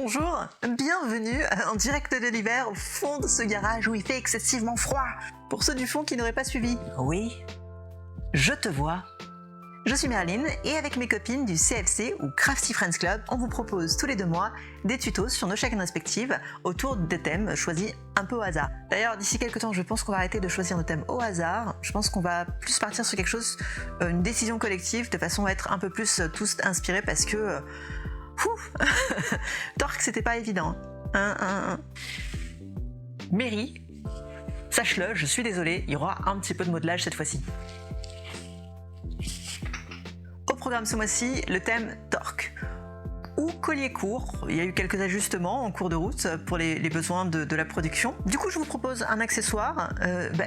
Bonjour, bienvenue en direct de l'hiver au fond de ce garage où il fait excessivement froid. Pour ceux du fond qui n'auraient pas suivi, oui, je te vois. Je suis Merline et avec mes copines du CFC ou Crafty Friends Club, on vous propose tous les 2 mois des tutos sur nos chaînes respectives autour des thèmes choisis un peu au hasard. D'ailleurs, d'ici quelques temps, je pense qu'on va arrêter de choisir nos thèmes au hasard. Je pense qu'on va plus partir sur quelque chose, une décision collective, de façon à être un peu plus tous inspirés parce que... Torque, c'était pas évident. Mary, sache-le, je suis désolée, il y aura un petit peu de modelage cette fois-ci. Au programme ce mois-ci, le thème Torque ou collier court. Il y a eu quelques ajustements en cours de route pour les besoins de la production. Du coup, je vous propose un accessoire,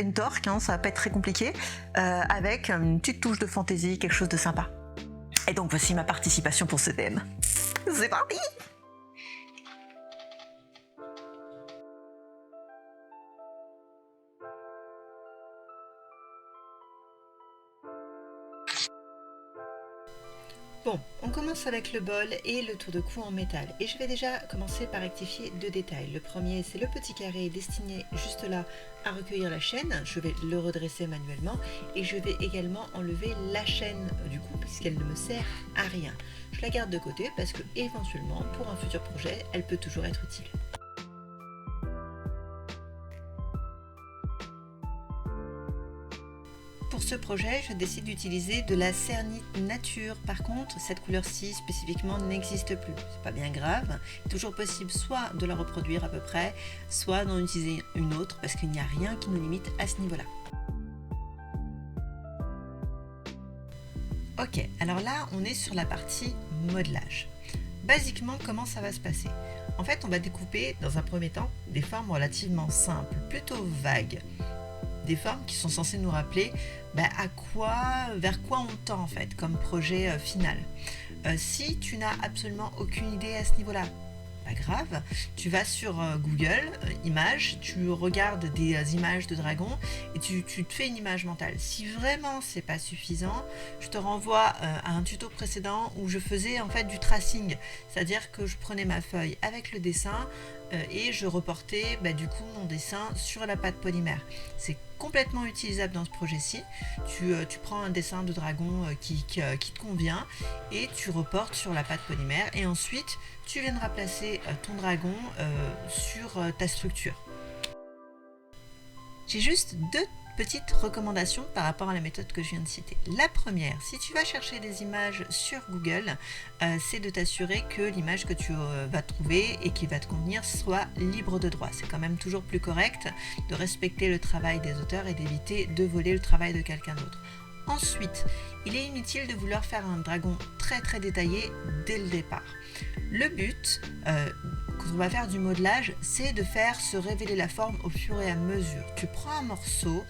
une torque, ça va pas être très compliqué, avec une petite touche de fantaisie, quelque chose de sympa. Et donc voici ma participation pour ce thème. C'est parti! Bon, on commence avec le bol et le tour de cou en métal. Et je vais déjà commencer par rectifier 2 détails. Le premier, c'est le petit carré destiné juste là à recueillir la chaîne. Je vais le redresser manuellement et je vais également enlever la chaîne du cou puisqu'elle ne me sert à rien. Je la garde de côté parce que éventuellement, pour un futur projet, elle peut toujours être utile. Pour ce projet, je décide d'utiliser de la cernite nature. Par contre, cette couleur-ci spécifiquement n'existe plus. C'est pas bien grave. Il est toujours possible soit de la reproduire à peu près, soit d'en utiliser une autre parce qu'il n'y a rien qui nous limite à ce niveau-là. Ok, alors là, on est sur la partie modelage. Basiquement, comment ça va se passer? En fait, on va découper dans un premier temps des formes relativement simples, plutôt vagues. Des formes qui sont censées nous rappeler vers quoi on tend en fait comme projet final. Si tu n'as absolument aucune idée à ce niveau-là, pas grave, tu vas sur Google Images, tu regardes des images de dragons et tu te fais une image mentale. Si vraiment c'est pas suffisant, je te renvoie à un tuto précédent où je faisais en fait du tracing, c'est-à-dire que je prenais ma feuille avec le dessin et je reportais du coup mon dessin sur la pâte polymère. C'est complètement utilisable dans ce projet-ci. Tu prends un dessin de dragon qui te convient et tu reportes sur la pâte polymère et ensuite tu viendras placer ton dragon sur ta structure. J'ai juste 2 petites recommandations par rapport à la méthode que je viens de citer. La première, si tu vas chercher des images sur Google, c'est de t'assurer que l'image que tu vas trouver et qui va te convenir soit libre de droit. C'est quand même toujours plus correct de respecter le travail des auteurs et d'éviter de voler le travail de quelqu'un d'autre. Ensuite, il est inutile de vouloir faire un dragon très très détaillé dès le départ. Le but, quand on va faire du modelage, c'est de faire se révéler la forme au fur et à mesure. Tu prends un morceau,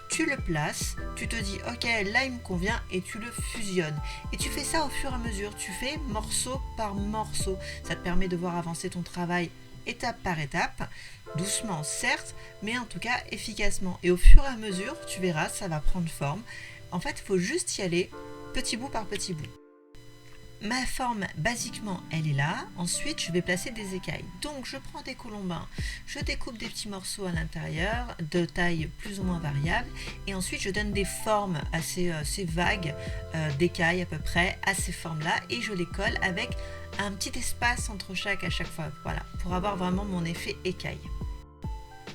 tu le places, tu te dis ok là il me convient et tu le fusionnes. Et tu fais ça au fur et à mesure, tu fais morceau par morceau. Ça te permet de voir avancer ton travail étape par étape, doucement certes, mais en tout cas efficacement. Et au fur et à mesure, tu verras, ça va prendre forme. En fait, il faut juste y aller petit bout par petit bout. Ma forme, basiquement, elle est là. Ensuite, je vais placer des écailles. Donc, je prends des colombins, je découpe des petits morceaux à l'intérieur, de taille plus ou moins variable. Et ensuite, je donne des formes assez vagues, d'écailles à peu près, à ces formes-là. Et je les colle avec un petit espace entre chaque à chaque fois. Voilà, pour avoir vraiment mon effet écaille.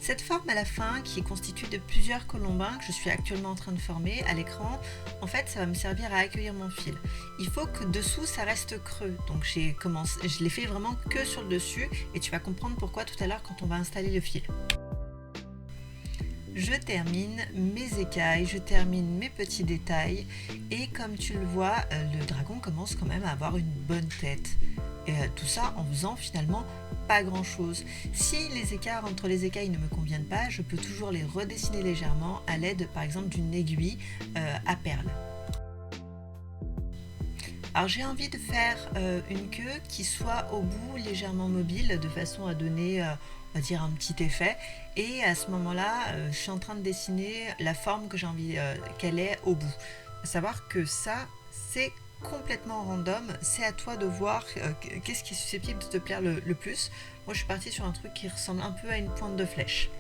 Cette forme à la fin, qui est constituée de plusieurs colombins que je suis actuellement en train de former à l'écran, en fait ça va me servir à accueillir mon fil. Il faut que dessous ça reste creux, donc je l'ai fait vraiment que sur le dessus et tu vas comprendre pourquoi tout à l'heure quand on va installer le fil. Je termine mes écailles, je termine mes petits détails et comme tu le vois, le dragon commence quand même à avoir une bonne tête. Et tout ça en faisant finalement pas grand chose. Si les écarts entre les écailles ne me conviennent pas, je peux toujours les redessiner légèrement à l'aide par exemple d'une aiguille à perles. Alors j'ai envie de faire une queue qui soit au bout légèrement mobile de façon à donner on va dire un petit effet et à ce moment là je suis en train de dessiner la forme que j'ai envie qu'elle ait au bout. À savoir que ça c'est complètement random, c'est à toi de voir qu'est-ce qui est susceptible de te plaire le plus. Moi je suis partie sur un truc qui ressemble un peu à une pointe de flèche.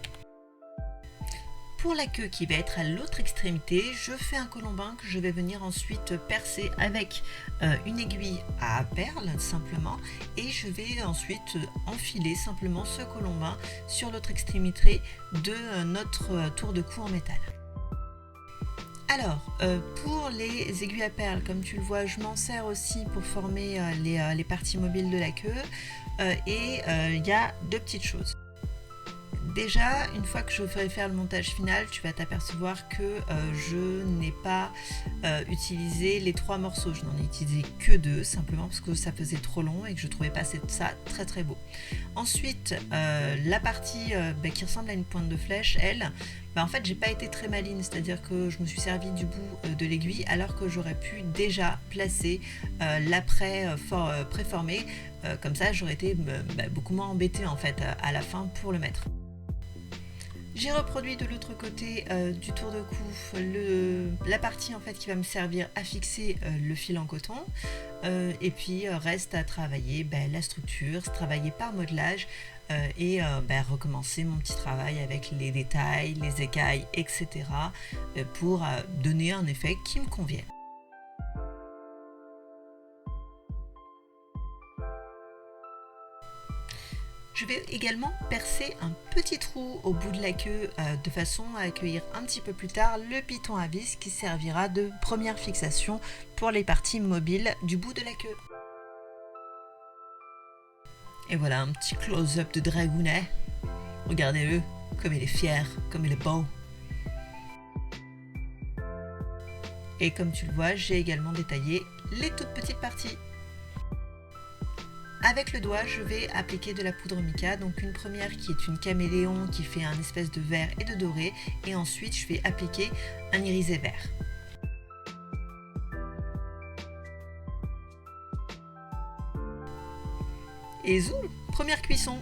Pour la queue qui va être à l'autre extrémité, je fais un colombin que je vais venir ensuite percer avec une aiguille à perles simplement, et je vais ensuite enfiler simplement ce colombin sur l'autre extrémité de notre tour de cou en métal. Alors, pour les aiguilles à perles, comme tu le vois, je m'en sers aussi pour former les parties mobiles de la queue, et il y a deux petites choses. Déjà, une fois que je vais faire le montage final, tu vas t'apercevoir que je n'ai pas utilisé les 3 morceaux. Je n'en ai utilisé que 2, simplement parce que ça faisait trop long et que je trouvais pas ça très très beau. Ensuite, la partie qui ressemble à une pointe de flèche, elle, en fait, j'ai pas été très maligne, c'est-à-dire que je me suis servi du bout de l'aiguille alors que j'aurais pu déjà placer l'après préformé. Comme ça, j'aurais été beaucoup moins embêtée en fait à la fin pour le mettre. J'ai reproduit de l'autre côté du tour de cou la partie en fait qui va me servir à fixer le fil en coton, et puis reste à travailler la structure, travailler par modelage et recommencer mon petit travail avec les détails, les écailles, etc. Pour donner un effet qui me convienne. Je vais également percer un petit trou au bout de la queue de façon à accueillir un petit peu plus tard le piton à vis qui servira de première fixation pour les parties mobiles du bout de la queue. Et voilà un petit close-up de Dragounet. Regardez-le, comme il est fier, comme il est beau. Et comme tu le vois, j'ai également détaillé les toutes petites parties. Avec le doigt, je vais appliquer de la poudre mica, donc une première qui est une caméléon qui fait un espèce de vert et de doré, et ensuite je vais appliquer un irisé vert. Et zoom, première cuisson.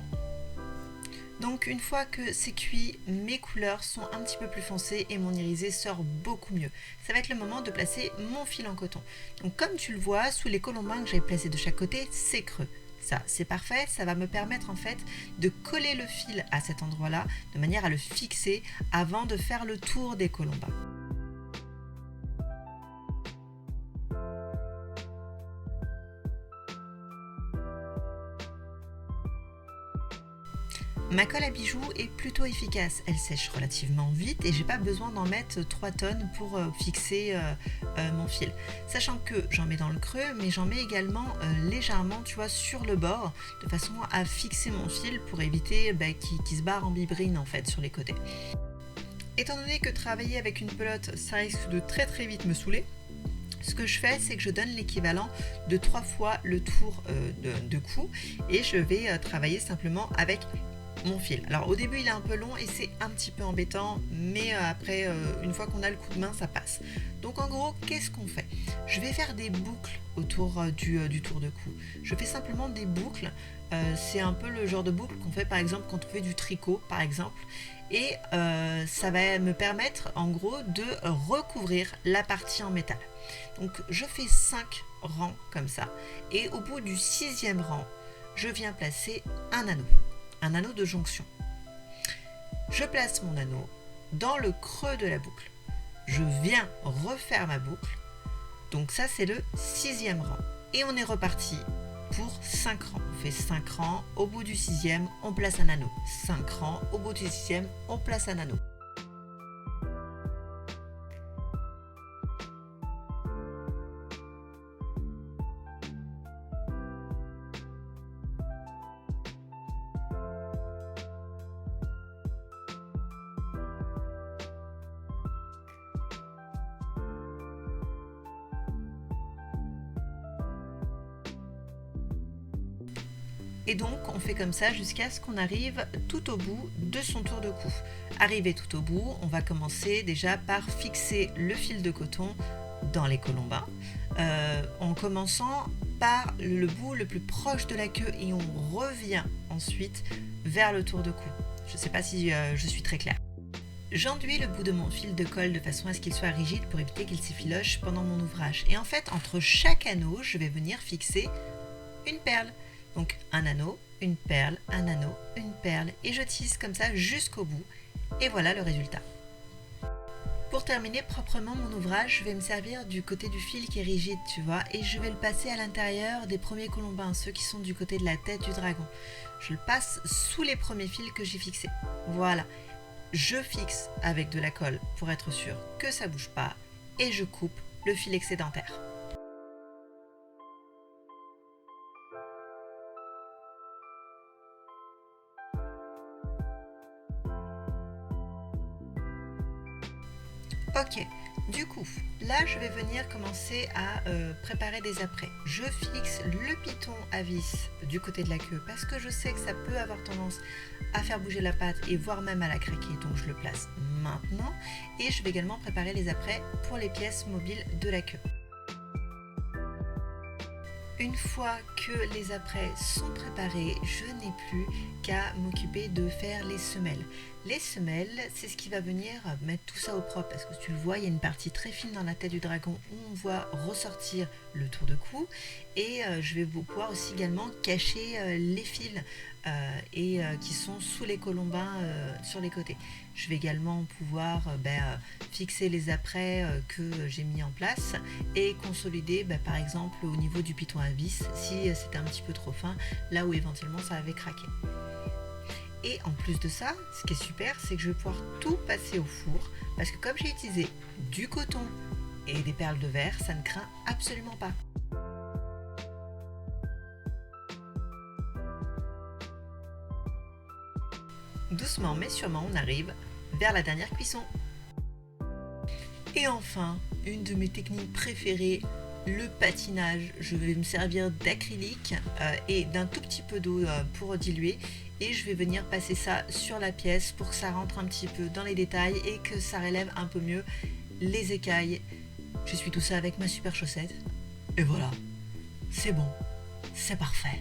Donc une fois que c'est cuit, mes couleurs sont un petit peu plus foncées et mon irisé sort beaucoup mieux. Ça va être le moment de placer mon fil en coton. Donc comme tu le vois, sous les colombins que j'ai placés de chaque côté, c'est creux. Ça, c'est parfait, ça va me permettre en fait de coller le fil à cet endroit-là, de manière à le fixer avant de faire le tour des colombins. Ma colle à bijoux est plutôt efficace, elle sèche relativement vite et j'ai pas besoin d'en mettre 3 tonnes pour fixer mon fil. Sachant que j'en mets dans le creux, mais j'en mets également légèrement, tu vois, sur le bord, de façon à fixer mon fil pour éviter qu'il se barre en bibrine en fait sur les côtés. Étant donné que travailler avec une pelote, ça risque de très très vite me saouler, ce que je fais, c'est que je donne l'équivalent de 3 fois le tour de cou et je vais travailler simplement avec mon fil. Alors au début il est un peu long et c'est un petit peu embêtant, mais après une fois qu'on a le coup de main ça passe. Donc en gros qu'est-ce qu'on fait? Je vais faire des boucles autour du tour de cou. Je fais simplement des boucles, c'est un peu le genre de boucle qu'on fait par exemple quand on fait du tricot par exemple, et ça va me permettre en gros de recouvrir la partie en métal. Donc je fais 5 rangs comme ça et au bout du 6e rang je viens placer un anneau de jonction. Je place mon anneau dans le creux de la boucle. Je viens refaire ma boucle. Donc ça c'est le 6e rang. Et on est reparti pour 5 rangs. On fait 5 rangs, au bout du 6e, on place un anneau. 5 rangs, au bout du 6e, on place un anneau. Et donc on fait comme ça jusqu'à ce qu'on arrive tout au bout de son tour de cou. Arrivé tout au bout, on va commencer déjà par fixer le fil de coton dans les colombins, en commençant par le bout le plus proche de la queue et on revient ensuite vers le tour de cou. Je ne sais pas si je suis très claire. J'enduis le bout de mon fil de colle de façon à ce qu'il soit rigide pour éviter qu'il s'effiloche pendant mon ouvrage. Et en fait, entre chaque anneau, je vais venir fixer une perle. Donc un anneau, une perle, un anneau, une perle. Et je tisse comme ça jusqu'au bout. Et voilà le résultat. Pour terminer proprement mon ouvrage, je vais me servir du côté du fil qui est rigide, tu vois, et je vais le passer à l'intérieur des premiers colombins, ceux qui sont du côté de la tête du dragon. Je le passe sous les premiers fils que j'ai fixés. Voilà. Je fixe avec de la colle pour être sûr que ça bouge pas et je coupe le fil excédentaire. Ok, du coup, là je vais venir commencer à préparer des apprêts. Je fixe le piton à vis du côté de la queue parce que je sais que ça peut avoir tendance à faire bouger la patte et voire même à la craquer, donc je le place maintenant. Et je vais également préparer les apprêts pour les pièces mobiles de la queue. Une fois que les apprêts sont préparés, je n'ai plus qu'à m'occuper de faire les semelles. Les semelles, c'est ce qui va venir mettre tout ça au propre parce que tu le vois, il y a une partie très fine dans la tête du dragon où on voit ressortir le tour de cou et je vais pouvoir aussi également cacher les fils qui sont sous les colombins sur les côtés. Je vais également pouvoir fixer les apprêts que j'ai mis en place et consolider par exemple au niveau du piton à vis si c'était un petit peu trop fin, là où éventuellement ça avait craqué. Et en plus de ça, ce qui est super, c'est que je vais pouvoir tout passer au four parce que comme j'ai utilisé du coton et des perles de verre, ça ne craint absolument pas. Doucement mais sûrement, on arrive vers la dernière cuisson. Et enfin, une de mes techniques préférées, le patinage. Je vais me servir d'acrylique et d'un tout petit peu d'eau pour diluer et je vais venir passer ça sur la pièce pour que ça rentre un petit peu dans les détails et que ça relève un peu mieux les écailles. Je suis tout ça avec ma super chaussette et voilà, c'est bon, c'est parfait.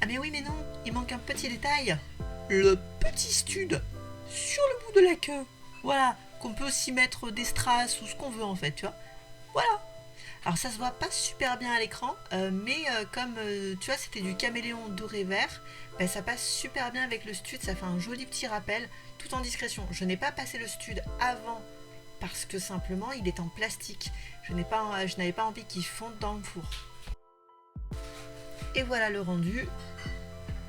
Ah mais oui mais non, il manque un petit détail, le petit stud sur le bout de la queue. Voilà, qu'on peut aussi mettre des strass ou ce qu'on veut en fait, tu vois. Voilà. Alors ça se voit pas super bien à l'écran, mais comme tu vois c'était du caméléon doré vert, ça passe super bien avec le stud, ça fait un joli petit rappel, tout en discrétion. Je n'ai pas passé le stud avant parce que simplement il est en plastique. Je n'avais pas envie qu'il fonde dans le four. Et voilà le rendu,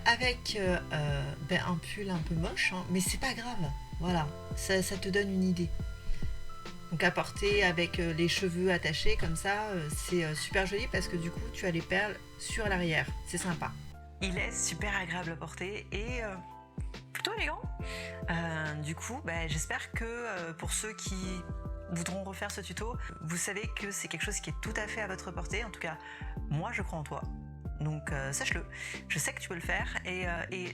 avec un pull un peu moche, hein, mais c'est pas grave, voilà, ça te donne une idée. Donc à porter avec les cheveux attachés comme ça, c'est super joli parce que du coup tu as les perles sur l'arrière, c'est sympa. Il est super agréable à porter et plutôt élégant. Du coup, j'espère que pour ceux qui voudront refaire ce tuto, vous savez que c'est quelque chose qui est tout à fait à votre portée. En tout cas, moi je crois en toi. Donc sache-le, je sais que tu peux le faire et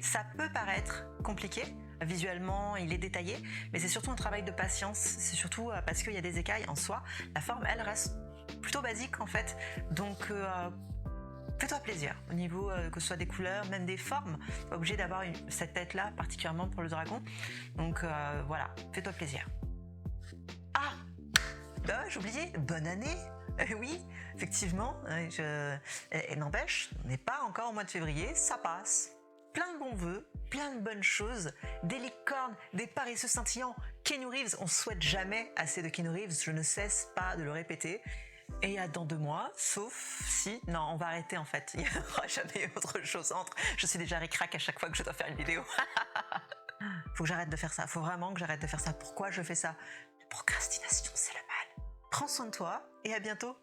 ça peut paraître compliqué. Visuellement, il est détaillé, mais c'est surtout un travail de patience. C'est surtout parce qu'il y a des écailles en soi. La forme, elle reste plutôt basique en fait. Donc fais-toi plaisir au niveau que ce soit des couleurs, même des formes. Tu n'es pas obligé d'avoir cette tête-là, particulièrement pour le dragon. Donc voilà, fais-toi plaisir. Ah, j'ai oublié, bonne année. Oui, effectivement, et n'empêche, on n'est pas encore au mois de février, ça passe. Plein de bons vœux, plein de bonnes choses, des licornes, des paresseux scintillants. Keanu Reeves, on souhaite jamais assez de Keanu Reeves, je ne cesse pas de le répéter. Et à dans 2 mois, sauf si... Non, on va arrêter en fait, il n'y aura jamais autre chose entre. Je suis déjà ric-rac à chaque fois que je dois faire une vidéo. Faut que j'arrête de faire ça, faut vraiment que j'arrête de faire ça. Pourquoi je fais ça? La procrastination, c'est le mal. Prends soin de toi et à bientôt.